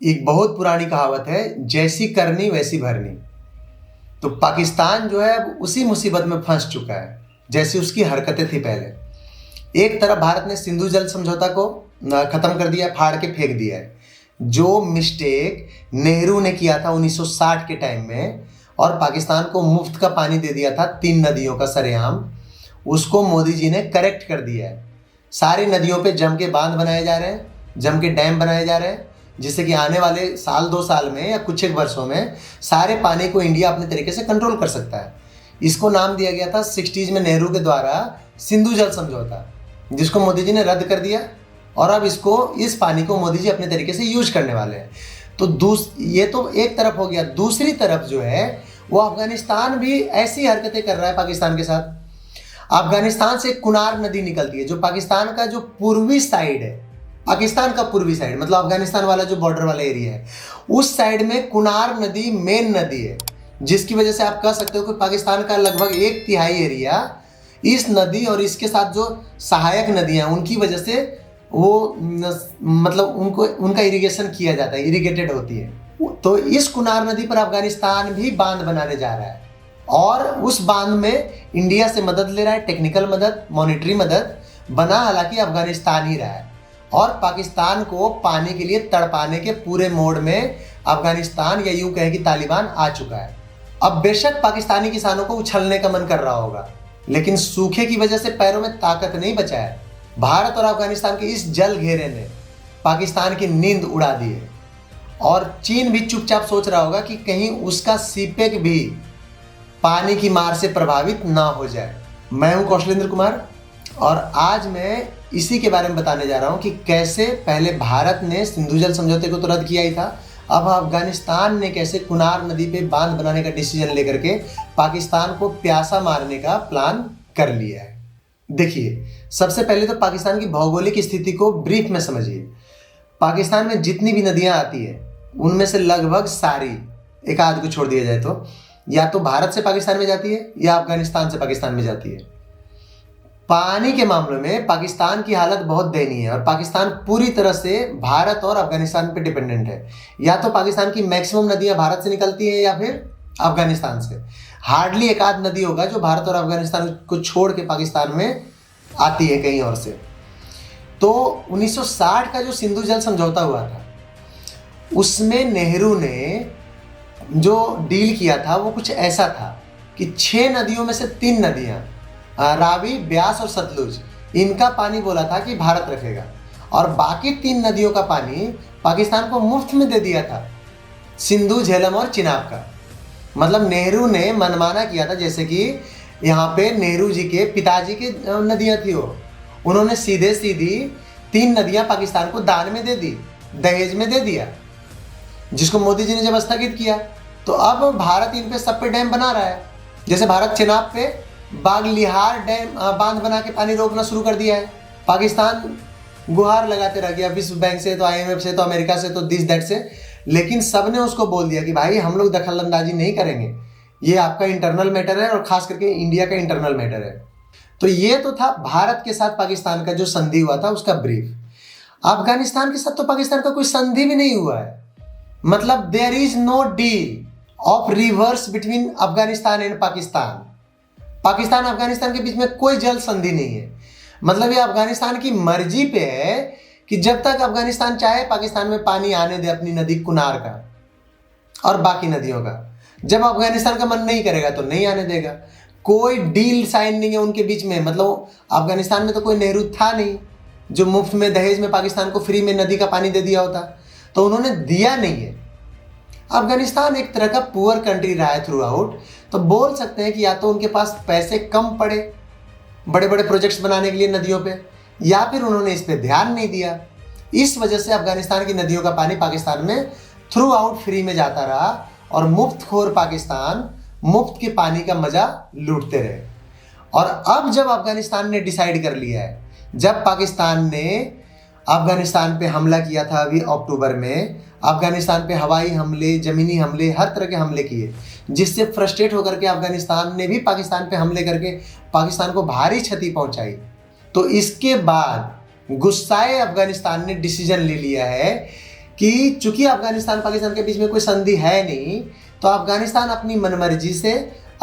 एक बहुत पुरानी कहावत है, जैसी करनी वैसी भरनी। तो पाकिस्तान जो है अब उसी मुसीबत में फंस चुका है जैसी उसकी हरकतें थी पहले। एक तरफ भारत ने सिंधु जल समझौता को खत्म कर दिया, फाड़ के फेंक दिया है। जो मिस्टेक नेहरू ने किया था 1960 के टाइम में और पाकिस्तान को मुफ्त का पानी दे दिया था 3 नदियों का सरेआम, उसको मोदी जी ने करेक्ट कर दिया है। सारी नदियों पे जम के बांध बनाए जा रहे हैं, जम के डैम बनाए जा रहे हैं, जिससे कि आने वाले साल 2 साल में या कुछ एक वर्षों में सारे पानी को इंडिया अपने तरीके से कंट्रोल कर सकता है। इसको नाम दिया गया था 60s में नेहरू के द्वारा सिंधु जल समझौता, जिसको मोदी जी ने रद्द कर दिया और अब इस पानी को मोदी जी अपने तरीके से यूज करने वाले हैं। तो ये तो एक तरफ हो गया। दूसरी तरफ जो है वो अफगानिस्तान भी ऐसी हरकतें कर रहा है पाकिस्तान के साथ। अफगानिस्तान से कुनार नदी निकलती है, जो पाकिस्तान का जो पूर्वी साइड है, पाकिस्तान का पूर्वी साइड मतलब अफगानिस्तान वाला जो बॉर्डर वाला एरिया है, उस साइड में कुनार नदी मेन नदी है, जिसकी वजह से आप कह सकते हो कि पाकिस्तान का लगभग 1/3 एरिया इस नदी और इसके साथ जो सहायक नदियां उनकी वजह से वो मतलब उनका इरिगेशन किया जाता है, इरिगेटेड होती है। तो इस कुनार नदी पर अफगानिस्तान भी बांध बनाने जा रहा है और उस बांध में इंडिया से मदद ले रहा है, टेक्निकल मदद, मॉनिटरी मदद। बना हालांकि अफगानिस्तान ही रहा है और पाकिस्तान को पानी के लिए तड़पाने के पूरे मोड में अफगानिस्तान या यूं कहें कि तालिबान आ चुका है। अब बेशक पाकिस्तानी किसानों को उछलने का मन कर रहा होगा, लेकिन सूखे की वजह से पैरों में ताकत नहीं बचा है। भारत और अफगानिस्तान के इस जल घेरे ने पाकिस्तान की नींद उड़ा दी है और चीन भी चुपचाप सोच रहा होगा कि कहीं उसका सीपेक भी पानी की मार से प्रभावित ना हो जाए। मैं हूं कौशलेंद्र कुमार और आज मैं इसी के बारे में बताने जा रहा हूं कि कैसे पहले भारत ने सिंधु जल समझौते को तो रद्द किया ही था, अब अफगानिस्तान ने कैसे कुनार नदी पे बांध बनाने का डिसीजन लेकर के पाकिस्तान को प्यासा मारने का प्लान कर लिया है। देखिए, सबसे पहले तो पाकिस्तान की भौगोलिक स्थिति को ब्रीफ में समझिए। पाकिस्तान में जितनी भी नदियां आती है उनमें से लगभग सारी, एक आध को छोड़ दिया जाए तो, या तो भारत से पाकिस्तान में जाती है या अफगानिस्तान से पाकिस्तान में जाती है। पानी के मामले में पाकिस्तान की हालत बहुत दयनीय है और पाकिस्तान पूरी तरह से भारत और अफगानिस्तान पे डिपेंडेंट है। या तो पाकिस्तान की मैक्सिमम नदियां भारत से निकलती हैं या फिर अफगानिस्तान से। हार्डली एक आध नदी होगा जो भारत और अफगानिस्तान को छोड़ के पाकिस्तान में आती है कहीं और से। तो 1960 का जो सिंधु जल समझौता हुआ था उसमें नेहरू ने जो डील किया था वो कुछ ऐसा था कि 6 नदियों में से 3 नदियां, रावी, ब्यास और सतलुज, इनका पानी बोला था कि भारत रखेगा और बाकी 3 नदियों का पानी पाकिस्तान को मुफ्त में दे दिया था, सिंधु, झेलम और चिनाब का। मतलब नेहरू ने मनमाना किया था, जैसे कि यहाँ पे नेहरू जी के पिताजी की नदियाँ थी, उन्होंने सीधे सीधी 3 नदियाँ पाकिस्तान को दान में दे दी, दहेज में दे दिया, जिसको मोदी जी ने जब स्थगित किया तो अब भारत इन पे सब पे डैम बना रहा है। जैसे भारत चिनाब पे बागलिहार डैम बांध बना के पानी रोकना शुरू कर दिया है। पाकिस्तान गुहार लगाते रह गया विश्व बैंक से, तो IMF से, तो अमेरिका से, तो दिस दैट से, लेकिन सबने उसको बोल दिया कि भाई हम लोग दखल अंदाजी नहीं करेंगे, ये आपका इंटरनल मैटर है और खास करके इंडिया का इंटरनल मैटर है। तो ये तो था भारत के साथ पाकिस्तान का जो संधि हुआ था उसका ब्रीफ। अफगानिस्तान के साथ तो पाकिस्तान का कोई संधि भी नहीं हुआ है। मतलब there is no deal of rivers between Afghanistan and Pakistan. Pakistan Afghanistan के बीच में कोई जल संधि नहीं है। मतलब ये अफगानिस्तान की मर्जी पे है कि जब तक अफगानिस्तान चाहे पाकिस्तान में पानी आने दे अपनी नदी कुनार का और बाकी नदियों का। जब अफगानिस्तान का मन नहीं करेगा तो नहीं आने देगा। कोई डील साइन नहीं है उनके बीच में। मतलब अफगानिस्तान में तो कोई नेहरू था नहीं जो मुफ्त में दहेज में पाकिस्तान को फ्री में नदी का पानी दे दिया होता, तो उन्होंने दिया नहीं है। अफगानिस्तान एक तरह का पुअर कंट्री रहा है थ्रू आउट, तो बोल सकते हैं कि या तो उनके पास पैसे कम पड़े बड़े बड़े प्रोजेक्ट्स बनाने के लिए नदियों पे, या फिर उन्होंने इस पे ध्यान नहीं दिया। इस वजह से अफगानिस्तान की नदियों का पानी पाकिस्तान में थ्रू आउट फ्री में जाता रहा और मुफ्तखोर पाकिस्तान मुफ्त के पानी का मजा लूटते रहे। और अब जब अफगानिस्तान ने डिसाइड कर लिया है, जब पाकिस्तान ने अफगानिस्तान पे हमला किया था अभी अक्टूबर में, अफगानिस्तान पे हवाई हमले, जमीनी हमले, हर तरह के हमले किए, जिससे फ्रस्ट्रेट होकर के अफगानिस्तान ने भी पाकिस्तान पे हमले करके पाकिस्तान को भारी क्षति पहुंचाई। तो इसके बाद गुस्साए अफगानिस्तान ने डिसीजन ले लिया है कि चूंकि अफगानिस्तान पाकिस्तान के बीच में कोई संधि है नहीं, तो अफगानिस्तान अपनी मनमर्जी से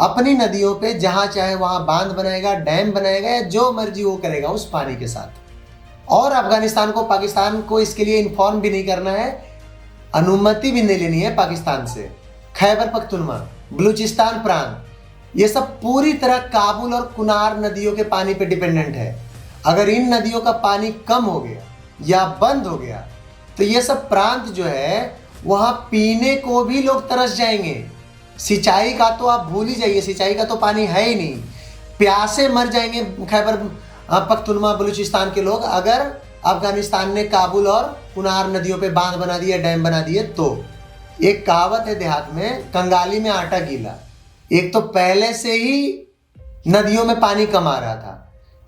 अपनी नदियों पे जहाँ चाहे वहाँ बांध बनाएगा, डैम बनाएगा, या जो मर्जी वो करेगा उस पानी के साथ। और अफगानिस्तान को पाकिस्तान को इसके लिए इन्फॉर्म भी नहीं करना है, अनुमति भी नहीं लेनी है पाकिस्तान से। खैबर पख्तूनख्वा, बलूचिस्तान प्रांत, ये सब पूरी तरह काबुल और कुनार नदियों के पानी पे डिपेंडेंट है। अगर इन नदियों का पानी कम हो गया या बंद हो गया तो ये सब प्रांत जो है वहाँ पीने को भी लोग तरस जाएंगे। सिंचाई का तो आप भूल ही जाइए, सिंचाई का तो पानी है ही नहीं, प्यासे मर जाएंगे खैबर पख्तूनख्वा बलूचिस्तान के लोग अगर अफगानिस्तान ने काबुल और कुनार नदियों पे बांध बना दिए, डैम बना दिए तो। एक कहावत है देहात में, कंगाली में आटा गीला। एक तो पहले से ही नदियों में पानी कम आ रहा था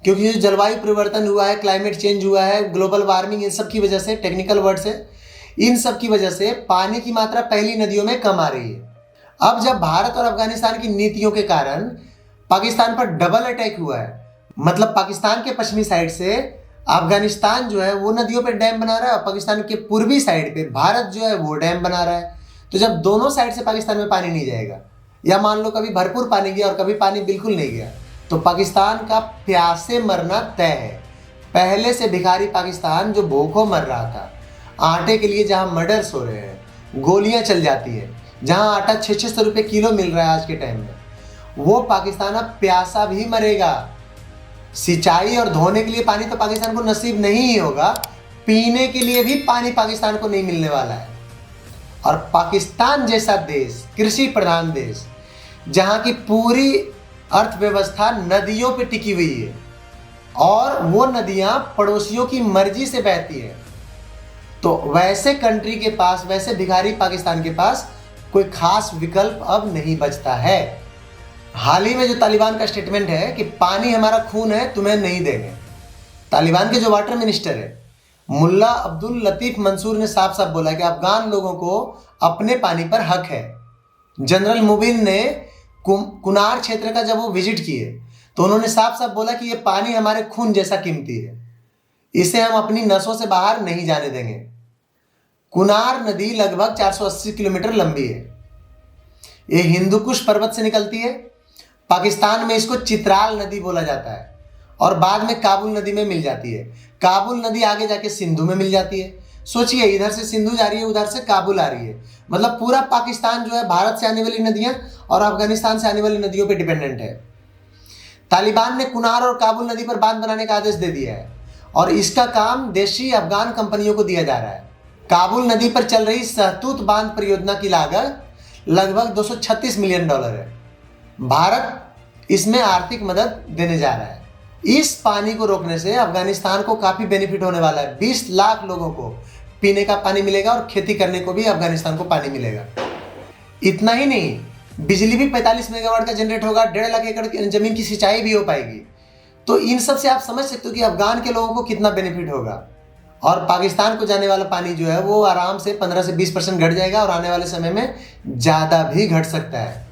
क्योंकि जो जलवायु परिवर्तन हुआ है, क्लाइमेट चेंज हुआ है, ग्लोबल वार्मिंग, इन सब की वजह से, टेक्निकल वर्ड से, इन सब की वजह से पानी की मात्रा पहली नदियों में कम आ रही है। अब जब भारत और अफगानिस्तान की नीतियों के कारण पाकिस्तान पर डबल अटैक हुआ है, मतलब पाकिस्तान के पश्चिमी साइड से अफगानिस्तान जो है वो नदियों पे डैम बना रहा है और पाकिस्तान के पूर्वी साइड पे भारत जो है वो डैम बना रहा है। तो जब दोनों साइड से पाकिस्तान में पानी नहीं जाएगा, या मान लो कभी भरपूर पानी गया और कभी पानी बिल्कुल नहीं गया, तो पाकिस्तान का प्यासे मरना तय है। पहले से भिखारी पाकिस्तान जो भूखों मर रहा था, आटे के लिए जहाँ मर्डर्स हो रहे हैं, गोलियाँ चल जाती है, जहाँ आटा 600-600 रुपये किलो मिल रहा है आज के टाइम में, वो पाकिस्तान अब प्यासा भी मरेगा। सिंचाई और धोने के लिए पानी तो पाकिस्तान को नसीब नहीं ही होगा, पीने के लिए भी पानी पाकिस्तान को नहीं मिलने वाला है। और पाकिस्तान जैसा देश, कृषि प्रधान देश, जहाँ की पूरी अर्थव्यवस्था नदियों पे टिकी हुई है और वो नदियाँ पड़ोसियों की मर्जी से बहती है, तो वैसे कंट्री के पास, वैसे भिखारी पाकिस्तान के पास कोई खास विकल्प अब नहीं बचता है। हाल ही में जो तालिबान का स्टेटमेंट है कि पानी हमारा खून है, तुम्हें नहीं देंगे, तालिबान के जो वाटर मिनिस्टर है मुल्ला अब्दुल लतीफ मंसूर ने साफ साफ बोला कि अफगान लोगों को अपने पानी पर हक है। जनरल मुबिन ने कुनार क्षेत्र का जब वो विजिट किए तो उन्होंने साफ साफ बोला कि ये पानी हमारे खून जैसा कीमती है, इसे हम अपनी नसों से बाहर नहीं जाने देंगे। कुनार नदी लगभग 480 किलोमीटर लंबी है, ये हिंदुकुश पर्वत से निकलती है। पाकिस्तान में इसको चित्राल नदी बोला जाता है और बाद में काबुल नदी में मिल जाती है। काबुल नदी आगे जाके सिंधु में मिल जाती है। सोचिए, इधर से सिंधु जा रही है, उधर से काबुल आ रही है, मतलब पूरा पाकिस्तान जो है भारत से आने वाली नदियां और अफगानिस्तान से आने वाली नदियों पे डिपेंडेंट है। तालिबान ने कुनार और काबुल नदी पर बांध बनाने का आदेश दे दिया है और इसका काम देशी अफगान कंपनियों को दिया जा रहा है। काबुल नदी पर चल रही सहतूत बांध परियोजना की लागत लगभग $236 मिलियन है। भारत इसमें आर्थिक मदद देने जा रहा है। इस पानी को रोकने से अफगानिस्तान को काफ़ी बेनिफिट होने वाला है। 20 लाख लोगों को पीने का पानी मिलेगा और खेती करने को भी अफगानिस्तान को पानी मिलेगा। इतना ही नहीं, बिजली भी 45 मेगावाट का जनरेट होगा, 1.5 लाख एकड़ जमीन की सिंचाई भी हो पाएगी। तो इन सब से आप समझ सकते हो कि अफगान के लोगों को कितना बेनिफिट होगा। और पाकिस्तान को जाने वाला पानी जो है वो आराम से 15 से 20% घट जाएगा और आने वाले समय में ज़्यादा भी घट सकता है।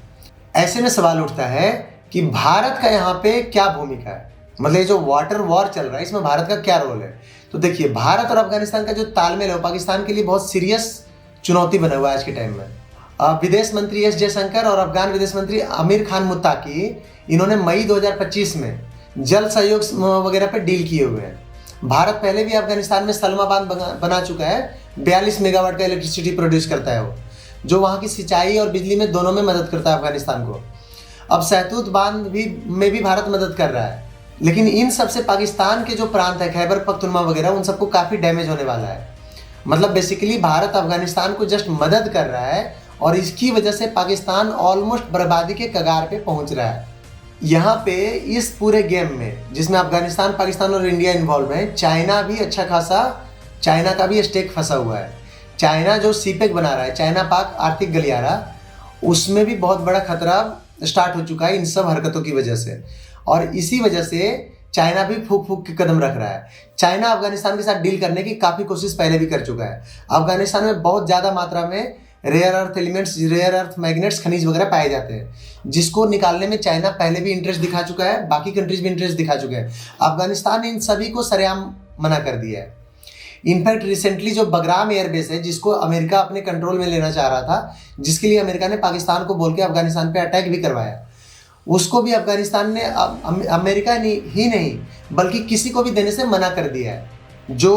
ऐसे में सवाल उठता है कि भारत का यहाँ पे क्या भूमिका है, मतलब ये जो वाटर वॉर चल रहा है इसमें भारत का क्या रोल है। तो देखिए, भारत और अफगानिस्तान का जो तालमेल है वो पाकिस्तान के लिए बहुत सीरियस चुनौती बना हुआ है आज के टाइम में। विदेश मंत्री एस जयशंकर और अफगान विदेश मंत्री आमिर खान मुत्ताकी, इन्होंने मई 2025 में जल सहयोग वगैरह पर डील किए हुए हैं। भारत पहले भी अफगानिस्तान में सलमा बांध बना चुका है, 42 मेगावाट का इलेक्ट्रिसिटी प्रोड्यूस करता है वो, जो वहाँ की सिंचाई और बिजली में दोनों में मदद करता है अफगानिस्तान को। अब सहतूत बांध में भी भारत मदद कर रहा है, लेकिन इन सब से पाकिस्तान के जो प्रांत है खैबर पख्तूनख्वा वगैरह, उन सबको काफ़ी डैमेज होने वाला है। मतलब बेसिकली भारत अफगानिस्तान को जस्ट मदद कर रहा है और इसकी वजह से पाकिस्तान ऑलमोस्ट बर्बादी के कगार पे पहुंच रहा है। यहाँ पे इस पूरे गेम में जिसमें अफगानिस्तान, पाकिस्तान और इंडिया इन्वॉल्व है, चाइना भी अच्छा खासा, चाइना का भी स्टेक फंसा हुआ है। चाइना जो सीपेक बना रहा है, चाइना पाक आर्थिक गलियारा, उसमें भी बहुत बड़ा खतरा स्टार्ट हो चुका है इन सब हरकतों की वजह से। और इसी वजह से चाइना भी फूक फूक के कदम रख रहा है। चाइना अफगानिस्तान के साथ डील करने की काफ़ी कोशिश पहले भी कर चुका है। अफगानिस्तान में बहुत ज़्यादा मात्रा में rare earth elements, rare earth magnets, खनिज वगैरह पाए जाते हैं, जिसको निकालने में चाइना पहले भी इंटरेस्ट दिखा चुका है, बाकी कंट्रीज भी इंटरेस्ट दिखा चुके हैं। अफगानिस्तान ने इन सभी को सरेआम मना कर दिया है। इनफैक्ट रिसेंटली जो बगराम एयरबेस है, जिसको अमेरिका अपने कंट्रोल में लेना चाह रहा था, जिसके लिए अमेरिका ने पाकिस्तान को बोल के अफगानिस्तान पे अटैक भी करवाया, उसको भी अफगानिस्तान ने अमेरिका ही नहीं बल्कि किसी को भी देने से मना कर दिया है। जो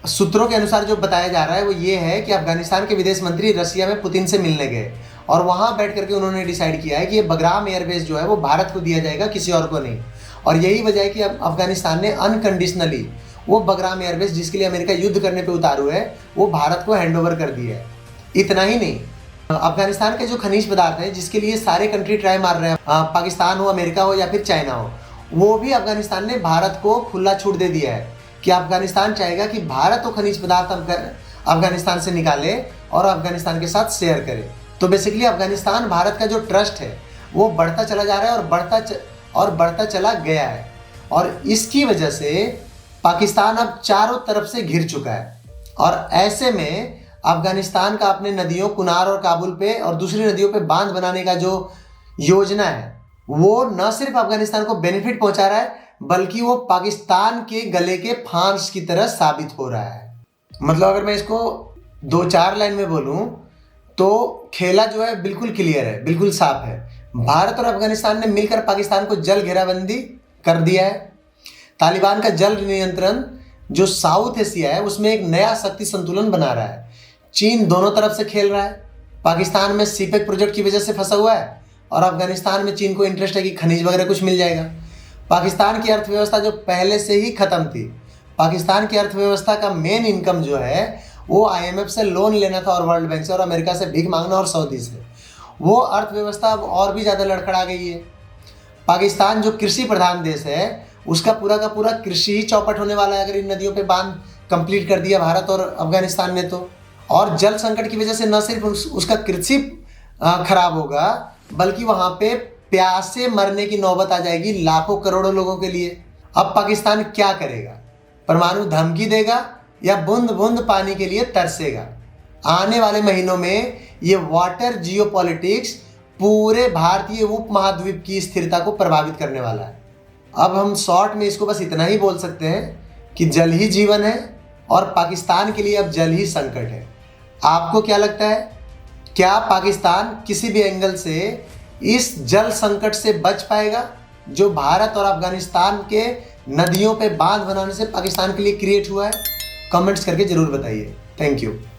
सूत्रों के अनुसार जो बताया जा रहा है वो ये है कि अफगानिस्तान के विदेश मंत्री रसिया में पुतिन से मिलने गए और वहाँ बैठ करके उन्होंने डिसाइड किया है कि ये बगराम एयरबेस जो है वो भारत को दिया जाएगा, किसी और को नहीं। और यही वजह है कि अफगानिस्तान ने अनकंडीशनली वो बगराम एयरबेस, जिसके लिए अमेरिका युद्ध करने पे उतारू है, वो भारत को हैंडओवर कर दिया है। इतना ही नहीं, अफगानिस्तान के जो खनिज पदार्थ हैं जिसके लिए सारे कंट्री ट्राई मार रहे हैं, पाकिस्तान हो, अमेरिका हो या फिर चाइना हो, वो भी अफगानिस्तान ने भारत को खुला छूट दे दिया है कि अफगानिस्तान चाहेगा कि भारत वो खनिज पदार्थ अफगानिस्तान से निकाले और अफगानिस्तान के साथ शेयर करे। तो बेसिकली अफगानिस्तान भारत का जो ट्रस्ट है वो बढ़ता चला जा रहा है और बढ़ता चला गया है। और इसकी वजह से पाकिस्तान अब चारों तरफ से घिर चुका है और ऐसे में अफगानिस्तान का अपने नदियों कुनार और काबुल पे और दूसरी नदियों पे बांध बनाने का जो योजना है वो न सिर्फ अफगानिस्तान को बेनिफिट पहुंचा रहा है बल्कि वो पाकिस्तान के गले के फांस की तरह साबित हो रहा है। मतलब अगर मैं इसको 2-4 लाइन में बोलूं तो खेला जो है बिल्कुल क्लियर है, बिल्कुल साफ है। भारत और अफगानिस्तान ने मिलकर पाकिस्तान को जल घेराबंदी कर दिया है। तालिबान का जल नियंत्रण जो साउथ एशिया है उसमें एक नया शक्ति संतुलन बना रहा है। चीन दोनों तरफ से खेल रहा है, पाकिस्तान में सीपेक प्रोजेक्ट की वजह से फंसा हुआ है और अफगानिस्तान में चीन को इंटरेस्ट है कि खनिज वगैरह कुछ मिल जाएगा। पाकिस्तान की अर्थव्यवस्था जो पहले से ही खत्म थी, पाकिस्तान की अर्थव्यवस्था का मेन इनकम जो है वो IMF से लोन लेना था और वर्ल्ड बैंक से और अमेरिका से भीख मांगना और सऊदी से, वो अर्थव्यवस्था अब और भी ज़्यादा लड़खड़ा गई है। पाकिस्तान जो कृषि प्रधान देश है उसका पूरा का पूरा कृषि ही चौपट होने वाला है अगर इन नदियों पे बांध कंप्लीट कर दिया भारत और अफगानिस्तान ने तो। और जल संकट की वजह से न सिर्फ उसका कृषि खराब होगा बल्कि वहाँ पे प्यास से मरने की नौबत आ जाएगी लाखों करोड़ों लोगों के लिए। अब पाकिस्तान क्या करेगा? परमाणु धमकी देगा या बूंद बूंद पानी के लिए तरसेगा? आने वाले महीनों में ये वाटर जियोपॉलिटिक्स पूरे भारतीय उपमहाद्वीप की स्थिरता को प्रभावित करने वाला है। अब हम शॉर्ट में इसको बस इतना ही बोल सकते हैं कि जल ही जीवन है और पाकिस्तान के लिए अब जल ही संकट है। आपको क्या लगता है, क्या पाकिस्तान किसी भी एंगल से इस जल संकट से बच पाएगा जो भारत और अफगानिस्तान के नदियों पे बांध बनाने से पाकिस्तान के लिए क्रिएट हुआ है? कमेंट्स करके जरूर बताइए। Thank you.